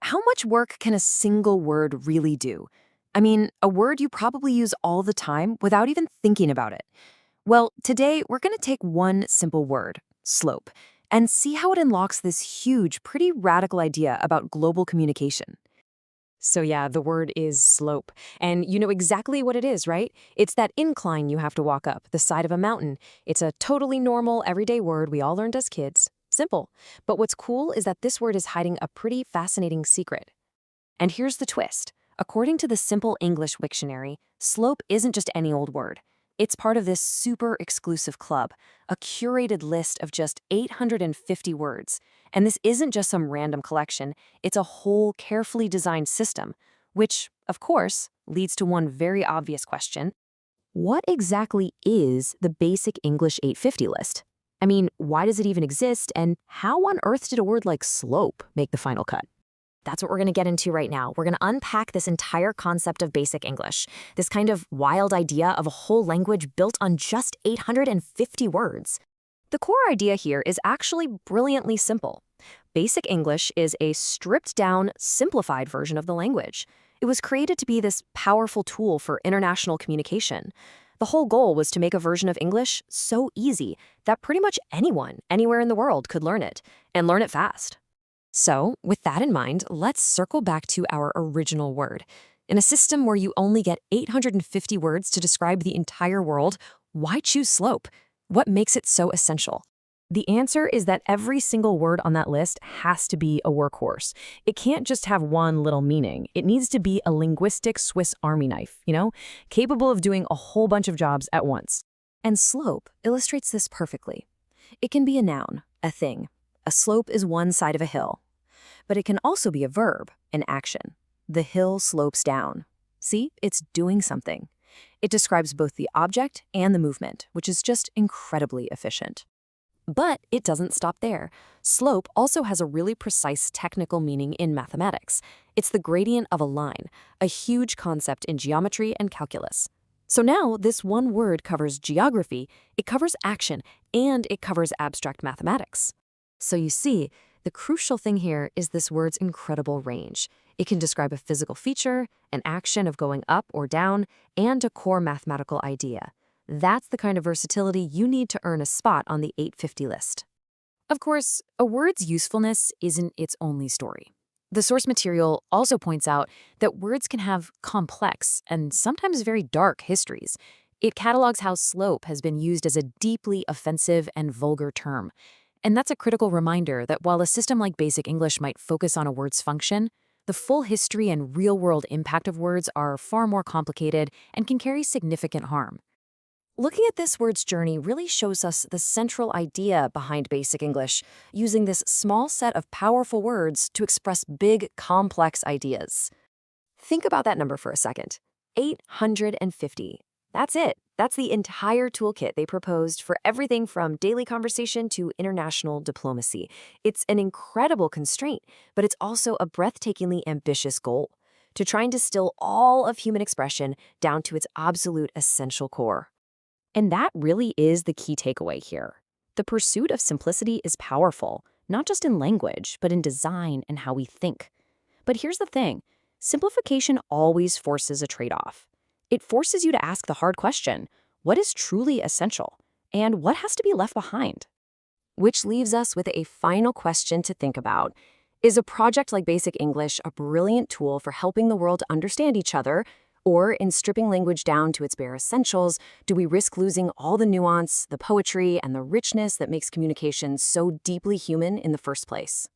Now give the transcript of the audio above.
how much work can a single word really do? I mean, a word you probably use all the time without even thinking about it. Well, today we're going to take one simple word, slope, and see how it unlocks this huge, pretty radical idea about global communication. So yeah, the word is slope. And you know exactly what it is, right? It's that incline you have to walk up, the side of a mountain. It's a totally normal, everyday word we all learned as kids. Simple. But what's cool is that this word is hiding a pretty fascinating secret. And here's the twist. According to the Simple English Wiktionary, slope isn't just any old word. It's part of this super exclusive club, a curated list of just 850 words. And this isn't just some random collection, it's a whole carefully designed system, which, of course, leads to one very obvious question. What exactly is the basic English 850 list? I mean, why does it even exist, and how on earth did a word like slope make the final cut? That's what we're going to get into right now. We're going to unpack this entire concept of basic English, this kind of wild idea of a whole language built on just 850 words. The core idea here is actually brilliantly simple. Basic English is a stripped-down, simplified version of the language. It was created to be this powerful tool for international communication. The whole goal was to make a version of English so easy that pretty much anyone, anywhere in the world could learn it, and learn it fast. So, with that in mind, let's circle back to our original word. In a system where you only get 850 words to describe the entire world, why choose slope? What makes it so essential? The answer is that every single word on that list has to be a workhorse. It can't just have one little meaning. It needs to be a linguistic Swiss Army knife, capable of doing a whole bunch of jobs at once. And slope illustrates this perfectly. It can be a noun, a thing. A slope is one side of a hill. But it can also be a verb, an action. The hill slopes down. See, it's doing something. It describes both the object and the movement, which is just incredibly efficient. But it doesn't stop there. Slope also has a really precise technical meaning in mathematics. It's the gradient of a line, a huge concept in geometry and calculus. So now this one word covers geography, it covers action, and it covers abstract mathematics. So you see, the crucial thing here is this word's incredible range. It can describe a physical feature, an action of going up or down, and a core mathematical idea. That's the kind of versatility you need to earn a spot on the 850 list. Of course, a word's usefulness isn't its only story. The source material also points out that words can have complex and sometimes very dark histories. It catalogs how slope has been used as a deeply offensive and vulgar term. And that's a critical reminder that while a system like Basic English might focus on a word's function, the full history and real-world impact of words are far more complicated and can carry significant harm. Looking at this word's journey really shows us the central idea behind Basic English, using this small set of powerful words to express big, complex ideas. Think about that number for a second. 850. That's it. That's the entire toolkit they proposed for everything from daily conversation to international diplomacy. It's an incredible constraint, but it's also a breathtakingly ambitious goal to try and distill all of human expression down to its absolute essential core. And that really is the key takeaway here. The pursuit of simplicity is powerful, not just in language, but in design and how we think. But here's the thing. Simplification always forces a trade-off. It forces you to ask the hard question, what is truly essential? And what has to be left behind? Which leaves us with a final question to think about. Is a project like Basic English a brilliant tool for helping the world understand each other? Or in stripping language down to its bare essentials, do we risk losing all the nuance, the poetry, and the richness that makes communication so deeply human in the first place?